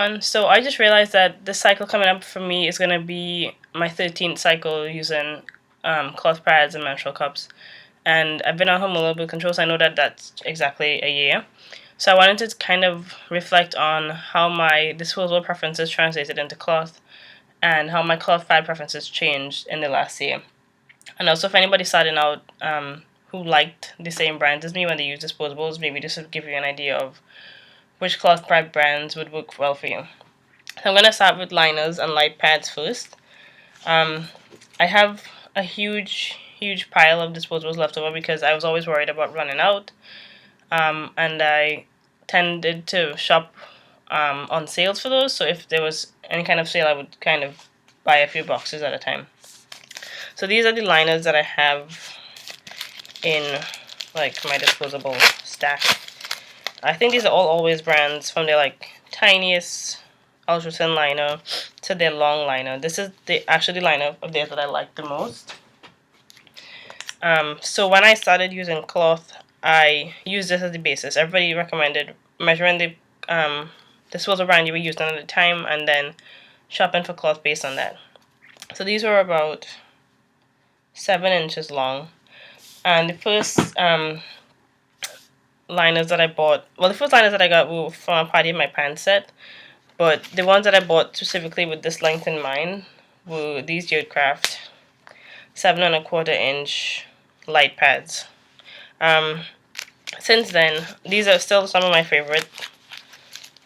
everyone. So I just realized that this cycle coming up for me is going to be my 13th cycle using cloth pads and menstrual cups. And I've been on hormonal birth control, so I know that that's exactly a year. So I wanted to kind of reflect on how my disposable preferences translated into cloth and how my cloth pad preferences changed in the last year. And also, if anybody's starting out who liked the same brands as me when they use disposables, maybe this would give you an idea of which cloth pad brands would work well for you. So I'm going to start with liners and light pads first. I have a huge pile of disposables left over because I was always worried about running out. And I tended to shop on sales for those. So if there was any kind of sale, I would kind of buy a few boxes at a time. So these are the liners that I have in like my disposable stack. I think these are all Always brands, from their like tiniest ultra thin liner to their long liner. This is actually the liner of theirs that I like the most. So when I started using cloth, I used this as the basis. Everybody recommended measuring the disposable brand you were using at the time and then shopping for cloth based on that. So these were about 7 inches long. And the first liners that I bought, well, the first liners that I got were from a party in my pants set, but the ones that I bought specifically with this length in mind were these Craft 7¼ inch light pads. Since then, these are still some of my favorite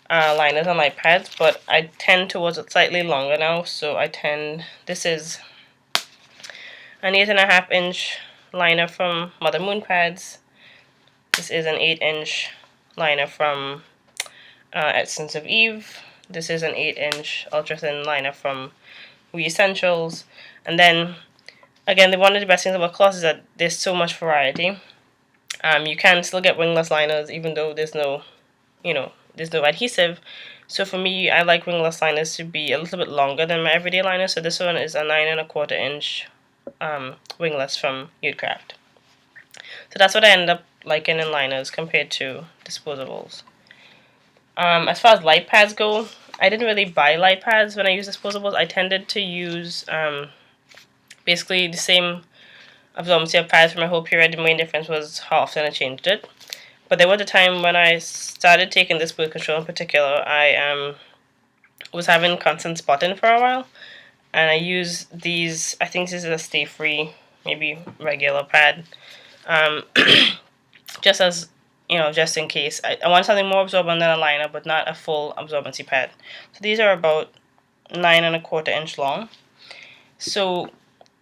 liners and light pads, but I tend towards it slightly longer now. So this is an 8½ inch liner from Mother Moon Pads. This is an 8-inch liner from Essence of Eve. This is an 8-inch ultra thin liner from We Essentials. And then again, one of the best things about cloth is that there's so much variety. You can still get wingless liners even though there's no adhesive. So for me, I like wingless liners to be a little bit longer than my everyday liner. So this one is a 9¼ inch wingless from Craft. So that's what I ended up liking in liners compared to disposables. As far as light pads go, I didn't really buy light pads when I used disposables. I tended to use basically the same absorbency of pads for my whole period. The main difference was how often I changed it. But there was a time when I started taking this birth control in particular, I was having constant spotting for a while. And I used these, I think this is a Stay Free, maybe regular pad. Just as, just in case. I want something more absorbent than a liner, but not a full absorbency pad. So these are about 9¼ inch long. So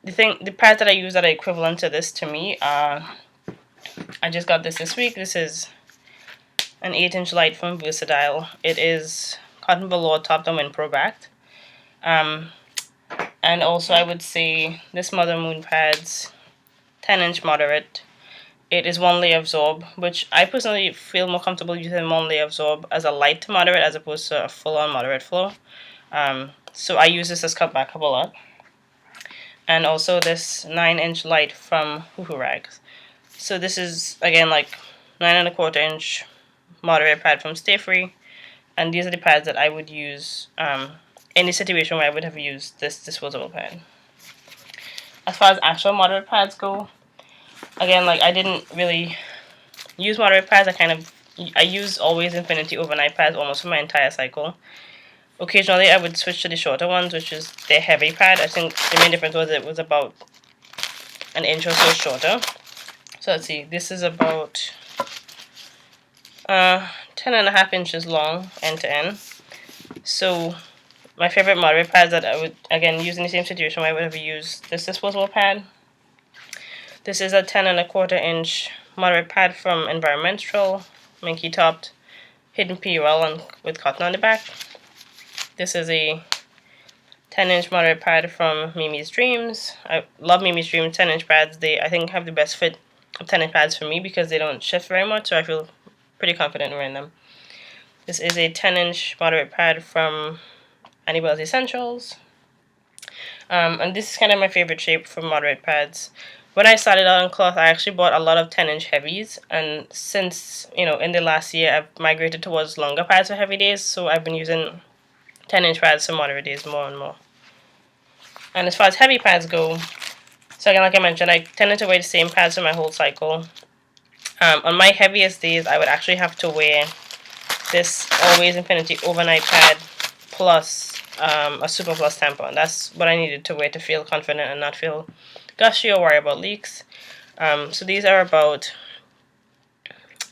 the pads that I use that are equivalent to this to me are, I just got this week. This is an 8-inch light from Versatile. It is cotton velour topped and Winpro backed. And also I would say this Mother Moon Pads 10-inch moderate. It is 1-layer absorb, which I personally feel more comfortable using 1-layer absorb as a light to moderate as opposed to a full-on moderate flow. So I use this as cut back up a lot. And also this 9-inch light from Hoo Rags. So this is again like 9¼ inch moderate pad from Stay Free, and these are the pads that I would use in a situation where I would have used this disposable pad. As far as actual moderate pads go, again, like I didn't really use moderate pads. I use Always Infinity overnight pads almost for my entire cycle. Occasionally, I would switch to the shorter ones, which is their heavy pad. I think the main difference was it was about an inch or so shorter. So let's see, this is about 10½ inches long end to end. So my favorite moderate pads that I would, again, use in the same situation where I would have used this disposable pad. This is a 10¼ inch moderate pad from Environmental, minky topped, hidden PUL and with cotton on the back. This is a 10-inch moderate pad from Mimi's Dreams. I love Mimi's Dreams 10-inch pads. They, I think, have the best fit of 10-inch pads for me because they don't shift very much, so I feel pretty confident wearing them. This is a 10-inch moderate pad from Annabelle's Essentials. And this is kind of my favorite shape for moderate pads. When I started out on cloth, I actually bought a lot of 10-inch heavies, and since, in the last year, I've migrated towards longer pads for heavy days, so I've been using 10-inch pads to moderate days more and more. And as far as heavy pads go, so again, like I mentioned, I tended to wear the same pads for my whole cycle. On my heaviest days, I would actually have to wear this Always Infinity overnight pad plus a Super Plus tampon. That's what I needed to wear to feel confident and not feel gushy or worry about leaks. So these are about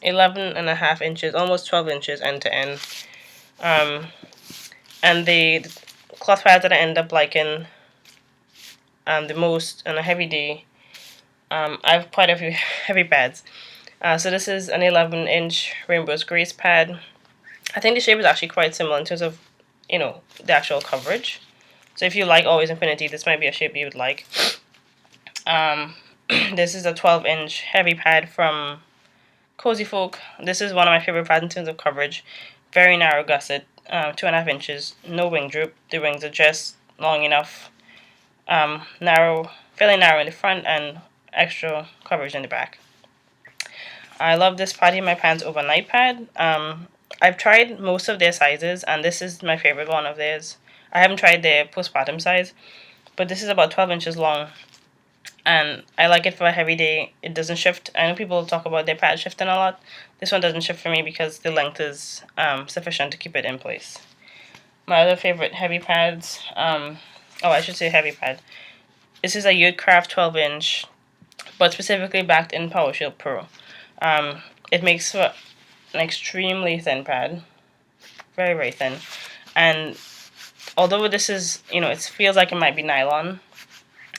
11.5 inches, almost 12 inches end to end. And the cloth pads that I end up liking the most on a heavy day, I have quite a few heavy pads. So this is an 11-inch Rainbow's Grace pad. I think the shape is actually quite similar in terms of, the actual coverage. So if you like Always Infinity, this might be a shape you would like. This is a 12-inch heavy pad from Cozy Folk. This is one of my favorite pads in terms of coverage. Very narrow gusset, 2.5 inches, no wing droop. The wings are just long enough, fairly narrow in the front and extra coverage in the back. I love this Party in My Pants overnight pad. I've tried most of their sizes, and this is my favorite one of theirs. I haven't tried their postpartum size, but this is about 12 inches long, and I like it for a heavy day. It doesn't shift. I know people talk about their pad shifting a lot. This one doesn't shift for me because the length is sufficient to keep it in place. My other favorite heavy pads, I should say heavy pad. This is a Yudcraft 12-inch, but specifically backed in PowerShield Pro. It makes for an extremely thin pad, very, very thin. And although this is, it feels like it might be nylon,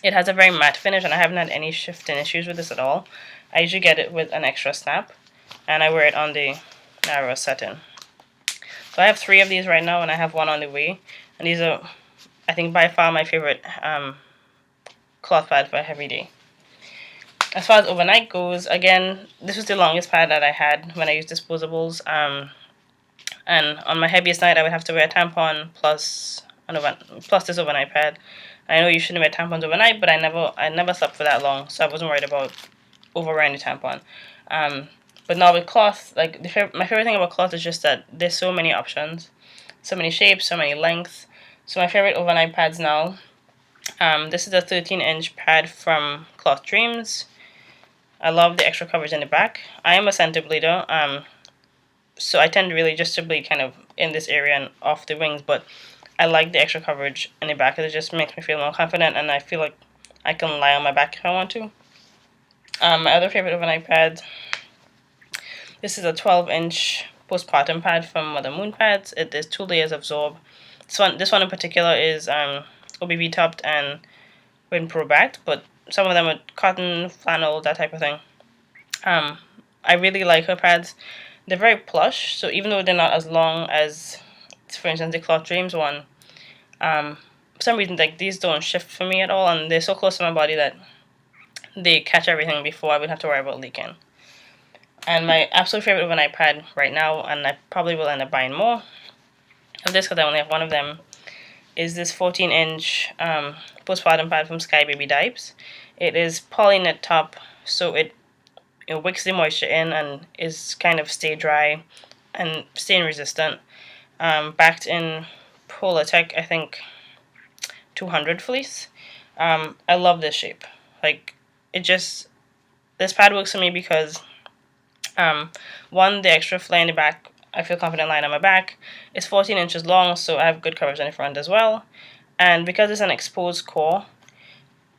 it has a very matte finish, and I haven't had any shifting issues with this at all. I usually get it with an extra snap, and I wear it on the narrow setting. So I have 3 of these right now, and I have one on the way. And these are, I think, by far my favorite cloth pad for a heavy day. As far as overnight goes, again, this was the longest pad that I had when I used disposables. And on my heaviest night, I would have to wear a tampon plus this overnight pad. I know you shouldn't wear tampons overnight, but I never slept for that long, so I wasn't worried about overwearing the tampon. But now with cloth, like my favorite thing about cloth is just that there's so many options, so many shapes, so many lengths. So my favorite overnight pads now. This is a 13-inch pad from Cloth Dreams. I love the extra coverage in the back. I am a center bleeder, so I tend really just to bleed kind of in this area and off the wings, but I like the extra coverage in the back. It just makes me feel more confident, and I feel like I can lie on my back if I want to. My other favorite overnight pad, this is a 12-inch postpartum pad from Mother Moon Pads. It is 2 layers of Zorb. This one in particular is OBV topped and Wind Pro backed, but some of them are cotton, flannel, that type of thing. I really like her pads. They're very plush, so even though they're not as long as, for instance, the Cloth Dreams one, for some reason, like, these don't shift for me at all, and they're so close to my body that they catch everything before I would have to worry about leaking. And my absolute favorite overnight pad right now, and I probably will end up buying more of this because I only have one of them, is this 14-inch postpartum pad from Sky Baby Dipes. It is poly knit top, so it wicks the moisture in and is kind of stay dry and stain resistant. Backed in Polartec, I think 200 fleece. I love this shape. Like, this pad works for me because one, the extra flare in the back, I feel confident lying on my back. It's 14 inches long, so I have good coverage on the front as well. And because it's an exposed core,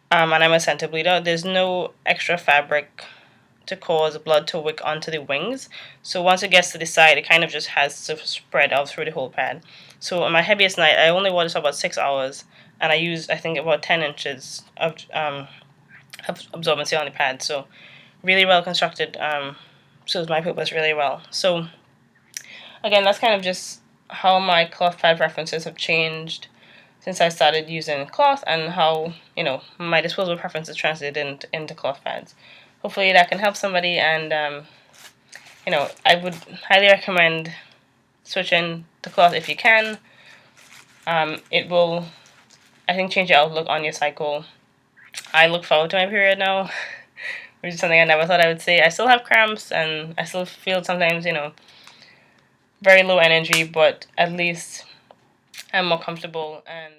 and I'm a center bleeder, there's no extra fabric to cause blood to wick onto the wings. So once it gets to the side, it kind of just has to spread out through the whole pad. So on my heaviest night, I only wore this for about 6 hours, and I used, I think, about 10 inches of absorbency on the pad. So really well constructed, serves my purpose really well. So again, that's kind of just how my cloth pad preferences have changed since I started using cloth, and how, my disposable preferences translated into cloth pads. Hopefully that can help somebody, and, I would highly recommend switching to cloth if you can. It will, I think, change your outlook on your cycle. I look forward to my period now, which is something I never thought I would say. I still have cramps, and I still feel sometimes, very low energy, but at least and more comfortable, and